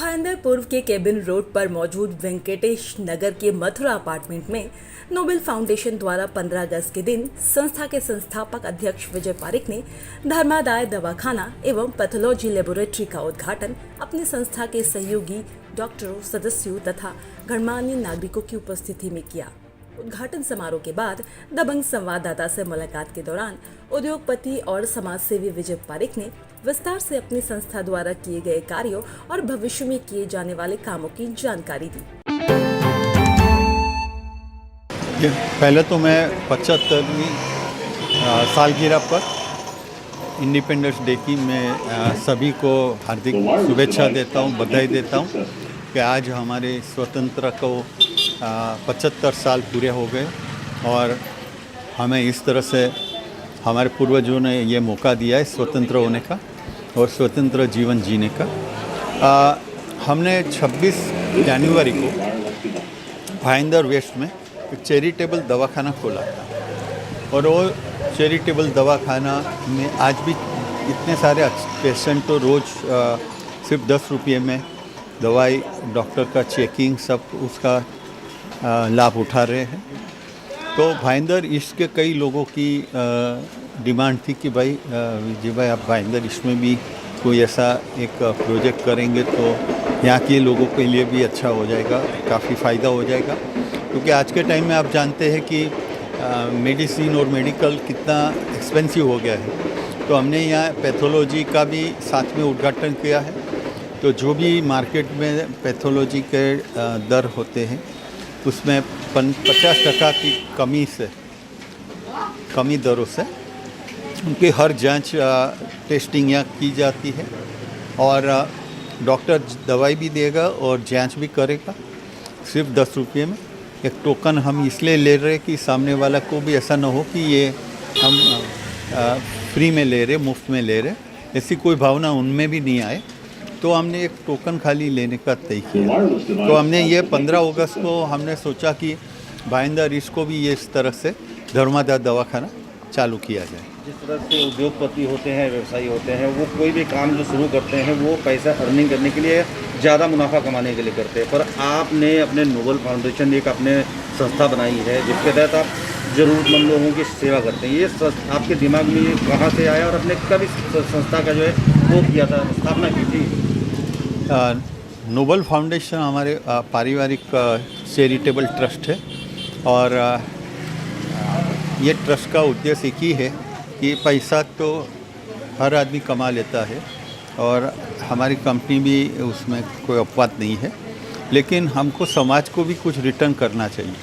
भाईंदर पूर्व के cabin road पर मौजूद वेंकटेश नगर के मथुरा अपार्टमेंट में नोबेल फाउंडेशन द्वारा 15 अगस्त के दिन संस्था के संस्थापक अध्यक्ष विजय पारिक ने धर्मादाय दवाखाना एवं पैथोलॉजी लेबोरेटरी का उद्घाटन अपनी संस्था के सहयोगी डॉक्टरों, सदस्यों तथा गणमान्य नागरिकों की उपस्थिति में किया। उद्घाटन समारोह के बाद दबंग संवाददाता से मुलाकात के दौरान उद्योगपति और समाजसेवी विजय पारिक ने विस्तार से अपनी संस्था द्वारा किए गए कार्यों और भविष्य में किए जाने वाले कामों की जानकारी दी। पहले तो मैं 75वीं सालगिरह पर इंडिपेंडेंस डे की मैं सभी को हार्दिक शुभेच्छा देता हूँ, बधाई देता हूँ कि आज हमारे स्वतंत्रता को 75 साल पूरे हो गए और हमें इस तरह से हमारे पूर्वजों ने ये मौका दिया है स्वतंत्र होने का और स्वतंत्र जीवन जीने का। हमने 26 जनवरी को भाईंदर वेस्ट में एक चैरिटेबल दवाखाना खोला और वो चैरिटेबल दवाखाना में आज भी इतने सारे पेशेंट तो रोज़ सिर्फ 10 रुपये में दवाई, डॉक्टर का चेकिंग, सब उसका लाभ उठा रहे हैं। तो भाईंदर ईस्ट के कई लोगों की डिमांड थी कि भाई विजय भाई आप भाईंदर ईस्ट में भी कोई ऐसा एक प्रोजेक्ट करेंगे तो यहाँ के लोगों के लिए भी अच्छा हो जाएगा, काफ़ी फ़ायदा हो जाएगा। क्योंकि आज के टाइम में आप जानते हैं कि मेडिसिन और मेडिकल कितना एक्सपेंसिव हो गया है। तो हमने यहाँ पैथोलॉजी का भी साथ में उद्घाटन किया है। तो जो भी मार्केट में पैथोलॉजी के दर होते हैं उसमें 50% की कमी दरों से उनकी हर जांच टेस्टिंग यहाँ की जाती है और डॉक्टर दवाई भी देगा और जांच भी करेगा सिर्फ 10 रुपये में। एक टोकन हम इसलिए ले रहे कि सामने वाला को भी ऐसा ना हो कि ये हम फ्री में ले रहे, मुफ्त में ले रहे, ऐसी कोई भावना उनमें भी नहीं आए। तो हमने एक टोकन खाली लेने का तय किया। तो हमने ये 15 अगस्त को हमने सोचा कि भाईंदर ईस्ट को भी ये इस तरह से धर्मादाय दवाखाना चालू किया जाए। जिस तरह से उद्योगपति होते हैं, व्यवसायी होते हैं, वो कोई भी काम जो शुरू करते हैं वो पैसा अर्निंग करने के लिए, ज़्यादा मुनाफा कमाने के लिए करते हैं। पर आपने अपने नोबेल फाउंडेशन एक अपने संस्था बनाई है जिसके तहत आप ज़रूरतमंद लोगों की सेवा करते हैं। ये आपके दिमाग में ये कहाँ से आया और आपने कब इस संस्था का जो है वो किया था, स्थापना की थी? नोबेल फाउंडेशन हमारे पारिवारिक चैरिटेबल ट्रस्ट है और ये ट्रस्ट का उद्देश्य एक ही है कि पैसा तो हर आदमी कमा लेता है और हमारी कंपनी भी उसमें कोई अपवाद नहीं है, लेकिन हमको समाज को भी कुछ रिटर्न करना चाहिए।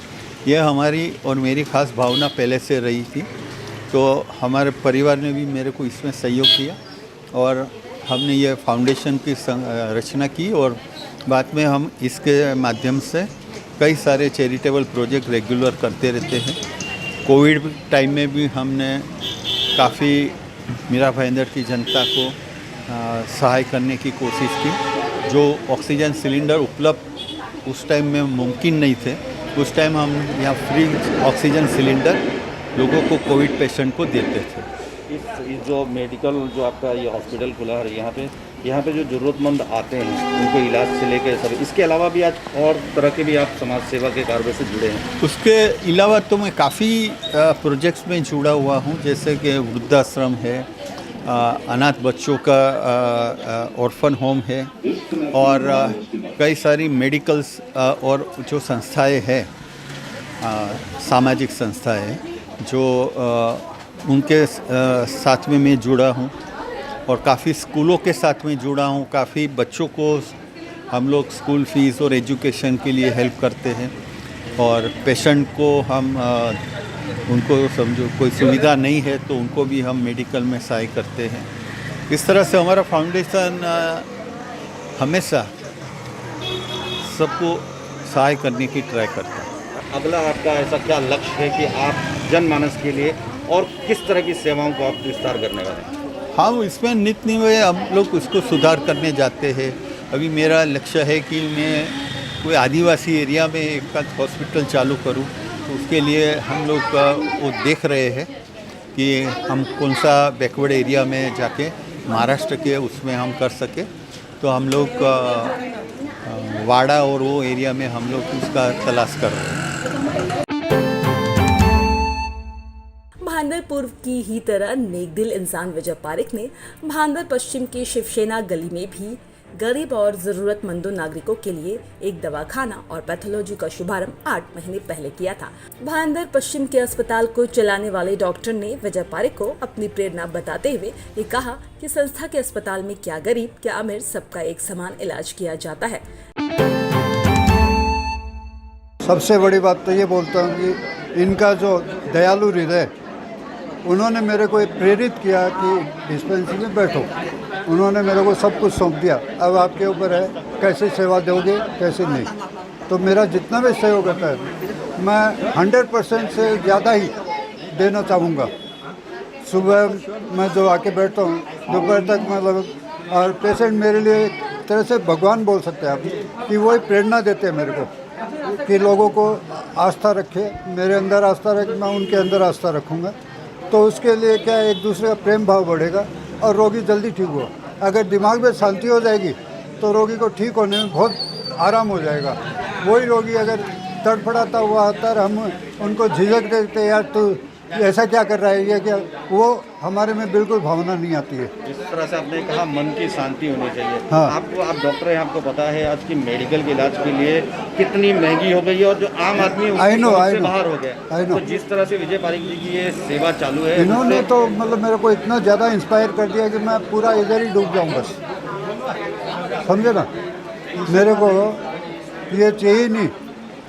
यह हमारी और मेरी खास भावना पहले से रही थी। तो हमारे परिवार ने भी मेरे को इसमें सहयोग किया और हमने ये फाउंडेशन की रचना की और बाद में हम इसके माध्यम से कई सारे चैरिटेबल प्रोजेक्ट रेगुलर करते रहते हैं। कोविड टाइम में भी हमने काफ़ी मीरा भाईंदर की जनता को सहाय करने की कोशिश की। जो ऑक्सीजन सिलेंडर उपलब्ध उस टाइम में मुमकिन नहीं थे, उस टाइम हम यहाँ फ्री ऑक्सीजन सिलेंडर लोगों को कोविड पेशेंट को देते थे। इस जो मेडिकल जो आपका ये हॉस्पिटल खुला है यहाँ पे जो ज़रूरतमंद आते हैं उनको इलाज से लेकर सब, इसके अलावा भी आज और तरह के भी आप समाज सेवा के कार्य से जुड़े हैं? उसके अलावा तो मैं काफ़ी प्रोजेक्ट्स में जुड़ा हुआ हूँ, जैसे कि वृद्धाश्रम है, अनाथ बच्चों का ऑर्फन होम है और कई सारी मेडिकल्स और जो संस्थाएं हैं, सामाजिक संस्थाएं जो उनके साथ में मैं जुड़ा हूँ और काफ़ी स्कूलों के साथ में जुड़ा हूँ। काफ़ी बच्चों को हम लोग स्कूल फीस और एजुकेशन के लिए हेल्प करते हैं और पेशेंट को हम उनको समझो कोई सुविधा नहीं है तो उनको भी हम मेडिकल में सहाय करते हैं। इस तरह से हमारा फाउंडेशन हमेशा सबको सहाय करने की ट्राई करता है। अगला आपका ऐसा क्या लक्ष्य है कि आप जनमानस के लिए और किस तरह की सेवाओं को आप विस्तार करने वाले हैं? हाँ, इसमें नित नियम हम लोग उसको सुधार करने जाते हैं। अभी मेरा लक्ष्य है कि मैं कोई आदिवासी एरिया में एक हॉस्पिटल चालू करूं, तो उसके लिए हम लोग वो देख रहे हैं कि हम कौन सा बैकवर्ड एरिया में जाके महाराष्ट्र के उसमें हम कर सके। तो हम लोग वाड़ा और वो एरिया में हम लोग उसका तलाश कर रहे हैं। भांदर पूर्व की ही तरह नेकदिल इंसान विजय पारिक ने भांदर पश्चिम की शिवसेना गली में भी गरीब और जरूरतमंदों नागरिकों के लिए एक दवाखाना और पैथोलॉजी का शुभारंभ 8 महीने पहले किया था। भांदर पश्चिम के अस्पताल को चलाने वाले डॉक्टर ने विजय पारिक को अपनी प्रेरणा बताते हुए ये कहा कि संस्था के अस्पताल में क्या गरीब क्या अमीर सबका एक समान इलाज किया जाता है। सबसे बड़ी बात तो ये बोलता हूँ कि इनका जो दयालु हृदय, उन्होंने मेरे को प्रेरित किया कि डिस्पेंसरी में बैठो। उन्होंने मेरे को सब कुछ सौंप दिया, अब आपके ऊपर है कैसे सेवा दोगे कैसे नहीं। तो मेरा जितना भी सहयोग होता है मैं 100% से ज़्यादा ही देना चाहूँगा। सुबह मैं जो आके बैठता हूँ दोपहर तक मतलब, और पेशेंट मेरे लिए एक तरह से भगवान बोल सकते हैं आप, कि वही प्रेरणा देते हैं मेरे को कि लोगों को आस्था रखे, मेरे अंदर आस्था रखे, मैं उनके अंदर आस्था रखूँगा। तो उसके लिए क्या एक दूसरे का प्रेम भाव बढ़ेगा और रोगी जल्दी ठीक हुआ। अगर दिमाग में शांति हो जाएगी तो रोगी को ठीक होने में बहुत आराम हो जाएगा। वही रोगी अगर तड़फड़ाता हुआ आता है, हम उनको झिझक देते यार तू ऐसा क्या कर रहा है, ये क्या, वो हमारे में बिल्कुल भावना नहीं आती है। जिस तरह से आपने कहा मन की शांति होनी चाहिए। हाँ। आप डॉक्टर हैं, आपको पता है आज की मेडिकल के इलाज के लिए कितनी महंगी हो गई है और जो आम आदमी है उसकी समझ से बाहर हो गया। तो जिस तरह से विजय पारिक जी की ये सेवा चालू है, इन्होंने तो मतलब मेरे को इतना ज़्यादा इंस्पायर कर दिया कि मैं पूरा इधर ही डूब जाऊँ बस, समझे ना। मेरे को ये चाहिए नहीं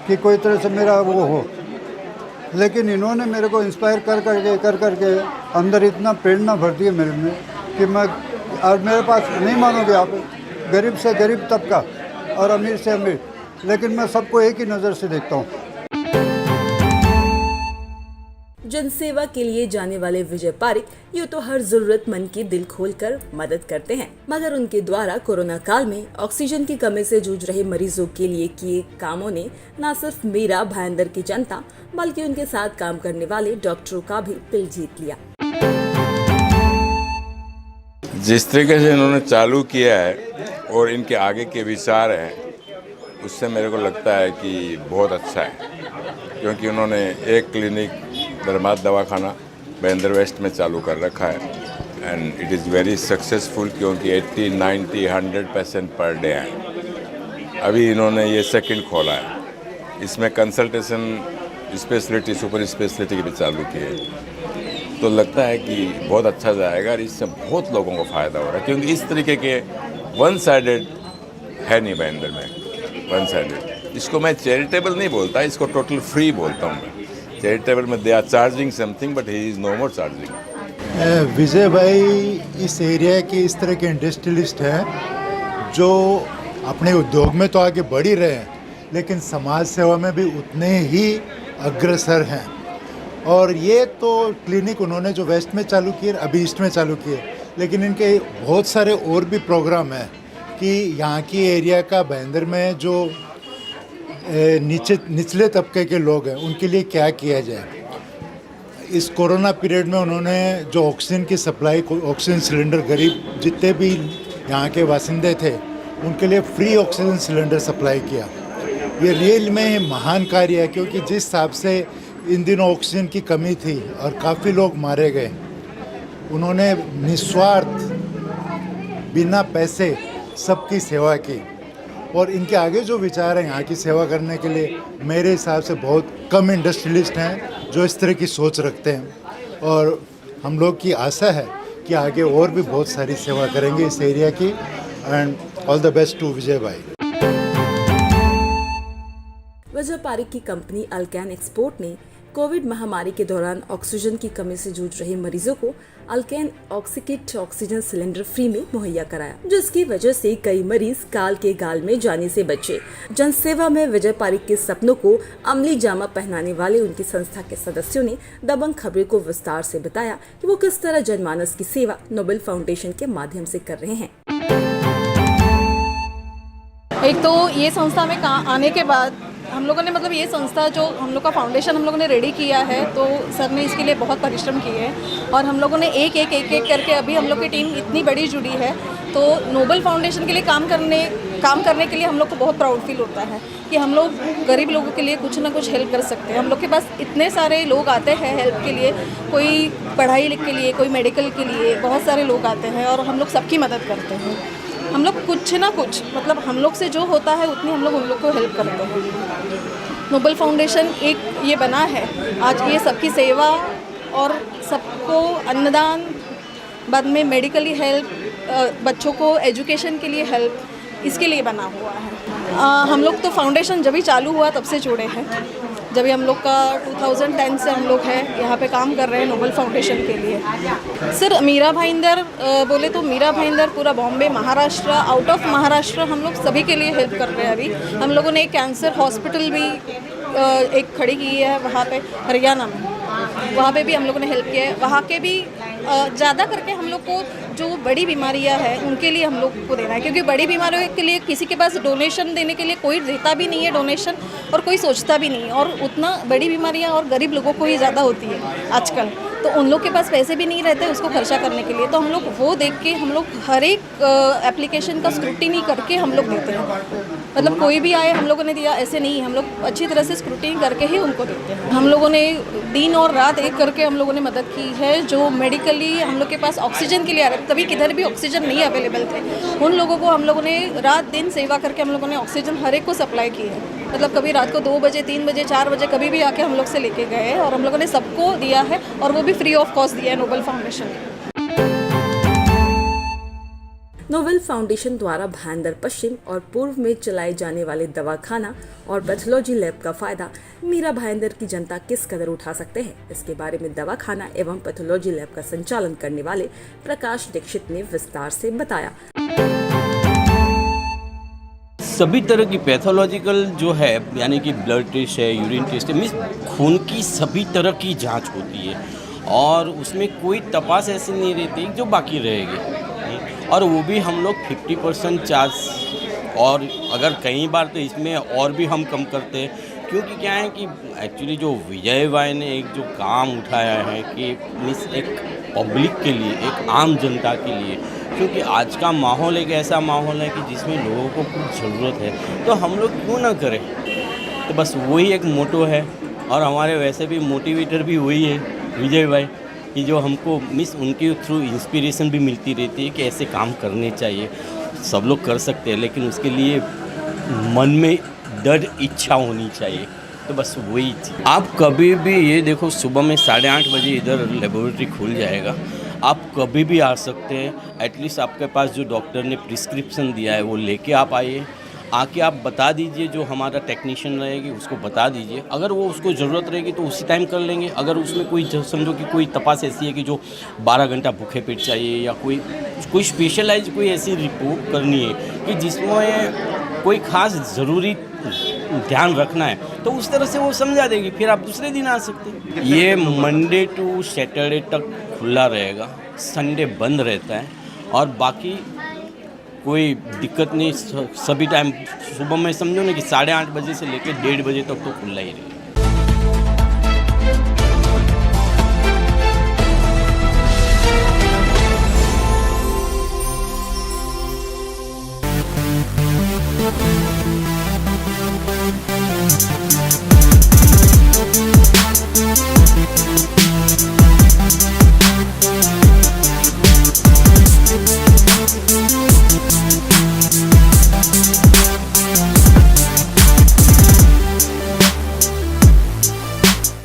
कि कोई तरह से मेरा वो हो, लेकिन इन्होंने मेरे को इंस्पायर कर करके अंदर इतना प्रेरणा भर दी है मेरे में कि मैं, और मेरे पास नहीं मानोगे आप, गरीब से गरीब तबका और अमीर से अमीर, लेकिन मैं सबको एक ही नज़र से देखता हूँ। जनसेवा के लिए जाने वाले विजय पारिक यूँ तो हर जरूरतमंद की दिल खोलकर मदद करते हैं, मगर उनके द्वारा कोरोना काल में ऑक्सीजन की कमी से जूझ रहे मरीजों के लिए किए कामों ने न सिर्फ मेरा भाईंदर की जनता बल्कि उनके साथ काम करने वाले डॉक्टरों का भी दिल जीत लिया। जिस तरीके से इन्होंने चालू किया है और इनके आगे के विचार हैं, उससे मेरे को लगता है कि बहुत अच्छा है, क्योंकि उन्होंने एक क्लिनिक धर्माद दवाखाना भाईंदर वेस्ट में चालू कर रखा है and it is very successful, क्योंकि 80, 90, 100% पर डे हैं। अभी इन्होंने ये सेकंड खोला है, इसमें कंसल्टेशन स्पेशलिटी सुपर स्पेशलिटी की भी चालू की है। तो लगता है कि बहुत अच्छा जाएगा और इससे बहुत लोगों को फ़ायदा हो रहा है, क्योंकि इस तरीके के वन साइडेड है नहीं भाईंदर में। वन साइडेड इसको मैं चैरिटेबल नहीं बोलता, इसको टोटल फ्री बोलता हूँ मैं। चैरिटेबल में they are charging something but he is no more charging. Vijay भाई इस एरिया के इस तरह के इंडस्ट्रियलिस्ट हैं जो अपने उद्योग में तो आगे बढ़ ही रहे हैं, लेकिन समाज सेवा में भी उतने ही अग्रसर हैं। और ये तो क्लिनिक उन्होंने जो वेस्ट में चालू किए, अभी ईस्ट में चालू किए, लेकिन इनके बहुत सारे और भी प्रोग्राम हैं कि यहाँ की एरिया का भाईंदर में जो निचले तबके के लोग हैं उनके लिए क्या किया जाए। इस कोरोना पीरियड में उन्होंने जो ऑक्सीजन की सप्लाई, ऑक्सीजन सिलेंडर गरीब जितने भी यहाँ के बासिंदे थे उनके लिए फ्री ऑक्सीजन सिलेंडर सप्लाई किया। ये रियल में महान कार्य है, क्योंकि जिस हिसाब से इन दिनों ऑक्सीजन की कमी थी और काफ़ी लोग मारे गए, उन्होंने निस्वार्थ बिना पैसे सबकी सेवा की। और इनके आगे जो विचार हैं यहाँ की सेवा करने के लिए, मेरे हिसाब से बहुत कम इंडस्ट्रियलिस्ट हैं जो इस तरह की सोच रखते हैं। और हम लोग की आशा है कि आगे और भी बहुत सारी सेवा करेंगे इस एरिया की। And all the best to Vijay भाई। विजय पारिक की कंपनी अल्कैन एक्सपोर्ट ने कोविड महामारी के दौरान ऑक्सीजन की कमी से जूझ रहे मरीजों को अल्कैन ऑक्सीकिट ऑक्सीजन सिलेंडर फ्री में मुहैया कराया, जिसकी वजह से कई मरीज काल के गाल में जाने से बचे। जनसेवा में विजय पारिक के सपनों को अमली जामा पहनाने वाले उनकी संस्था के सदस्यों ने दबंग खबरें को विस्तार से बताया कि वो किस तरह जनमानस की सेवा नोबेल फाउंडेशन के माध्यम से कर रहे हैं। एक तो ये संस्था में आने के बाद हम लोगों ने मतलब ये संस्था जो हम लोग का फाउंडेशन हम लोगों ने रेडी किया है, तो सर ने इसके लिए बहुत परिश्रम किए हैं और हम लोगों ने एक एक करके अभी हम लोग की टीम इतनी बड़ी जुड़ी है। तो नोबल फाउंडेशन के लिए काम करने के लिए हम लोग को बहुत प्राउड फील होता है कि हम लोग गरीब लोगों के लिए कुछ ना कुछ हेल्प कर सकते हैं। हम लोग के पास इतने सारे लोग आते हैं हेल्प के लिए, कोई पढ़ाई के लिए, कोई मेडिकल के लिए, बहुत सारे लोग आते हैं और हम लोग सबकी मदद करते हैं। हम लोग कुछ ना कुछ मतलब हम लोग से जो होता है उतनी हम लोग उन लोग को हेल्प करते हैं। नोबल फाउंडेशन एक ये बना है आज, ये सबकी सेवा और सबको अन्नदान, बाद में मेडिकली हेल्प, बच्चों को एजुकेशन के लिए हेल्प, इसके लिए बना हुआ है। हम लोग तो फाउंडेशन जब भी चालू हुआ तब से जुड़े हैं, जब भी हम लोग का 2010 से हम लोग हैं यहाँ पे काम कर रहे हैं नोबल फाउंडेशन के लिए। सर मीरा भाईंदर बोले तो मीरा भाईंदर पूरा बॉम्बे, महाराष्ट्र, आउट ऑफ महाराष्ट्र हम लोग सभी के लिए हेल्प कर रहे हैं। अभी हम लोगों ने एक कैंसर हॉस्पिटल भी एक खड़ी की है वहाँ पे हरियाणा में, वहाँ पे भी हम लोगों ने हेल्प किया है। वहाँ के भी ज़्यादा करके हम लोग को जो बड़ी बीमारियां हैं उनके लिए हम लोग को देना है, क्योंकि बड़ी बीमारियों के लिए किसी के पास डोनेशन देने के लिए कोई देता भी नहीं है डोनेशन, और कोई सोचता भी नहीं है, और उतना बड़ी बीमारियां और गरीब लोगों को ही ज़्यादा होती है आजकल, तो उन लोग के पास पैसे भी नहीं रहते उसको खर्चा करने के लिए। तो हम लोग वो देख के हम लोग हर एक एप्लीकेशन का स्क्रूटिनी करके हम लोग देते हैं। मतलब कोई भी आए हम लोगों ने दिया ऐसे नहीं, हम लोग अच्छी तरह से स्क्रूटिनी करके ही उनको देते हैं। हम लोगों ने दिन और रात एक करके हम लोगों ने मदद की है। जो मेडिकली हम लोग के पास ऑक्सीजन के लिए आ रहे, तभी किधर भी ऑक्सीजन नहीं अवेलेबल थे, उन लोगों को हम लोगों ने रात दिन सेवा करके हम लोगों ने ऑक्सीजन हर एक को सप्लाई की है। मतलब कभी रात को 2 बजे, 3 बजे, 4 बजे कभी भी आके हम लोग से लेके गए और हम लोगों ने सबको दिया है, और वो भी फ्री ऑफ कॉस्ट दिया है नोबल फाउंडेशन ने। नोबल फाउंडेशन द्वारा भाईंदर पश्चिम और पूर्व में चलाए जाने वाले दवाखाना और पैथोलॉजी लैब का फायदा मीरा भाईंदर की जनता किस कदर उठा सकते हैं, इसके बारे में दवाखाना एवं पैथोलॉजी लैब का संचालन करने वाले प्रकाश दीक्षित ने विस्तार से बताया। सभी तरह की पैथोलॉजिकल जो है, यानी कि ब्लड टेस्ट है, यूरिन टेस्ट है, मीन्स खून की सभी तरह की जांच होती है, और उसमें कोई तपास ऐसी नहीं रहती जो बाकी रहेगी, और वो भी हम लोग 50% चार्ज, और अगर कई बार तो इसमें और भी हम कम करते हैं, क्योंकि क्या है कि एक्चुअली जो विजय भाई ने एक जो काम उठाया है कि मीन्स एक पब्लिक के लिए, एक आम जनता के लिए, क्योंकि आज का माहौल एक ऐसा माहौल है कि जिसमें लोगों को कुछ ज़रूरत है, तो हम लोग क्यों ना करें। तो बस वही एक मोटो है, और हमारे वैसे भी मोटिवेटर भी वही है विजय भाई, कि जो हमको मिस उनके थ्रू इंस्पिरेशन भी मिलती रहती है कि ऐसे काम करने चाहिए। सब लोग कर सकते हैं, लेकिन उसके लिए मन में दृढ़ इच्छा होनी चाहिए। तो बस वही चीज़। आप कभी भी ये देखो, सुबह में 8:30 बजे इधर लेबोरेटरी खुल जाएगा, आप कभी भी आ सकते हैं। एटलीस्ट आपके पास जो डॉक्टर ने प्रिस्क्रिप्शन दिया है वो लेके आप आइए, आके आप बता दीजिए, जो हमारा टेक्नीशियन रहेगी उसको बता दीजिए। अगर वो उसको ज़रूरत रहेगी तो उसी टाइम कर लेंगे। अगर उसमें कोई समझो कि कोई तपास ऐसी है कि जो 12 घंटा भूखे पेट चाहिए, या कोई स्पेशलाइज कोई ऐसी रिपोर्ट करनी है कि जिसमें कोई ख़ास ज़रूरी ध्यान रखना है, तो उस तरह से वो समझा देगी, फिर आप दूसरे दिन आ सकते हैं। ये मंडे टू सैटरडे तक खुला रहेगा, संडे बंद रहता है, और बाकी कोई दिक्कत नहीं। सभी टाइम सुबह में समझो ना कि 8:30 बजे से लेकर 1:30 बजे तक तो खुला ही रहेगा।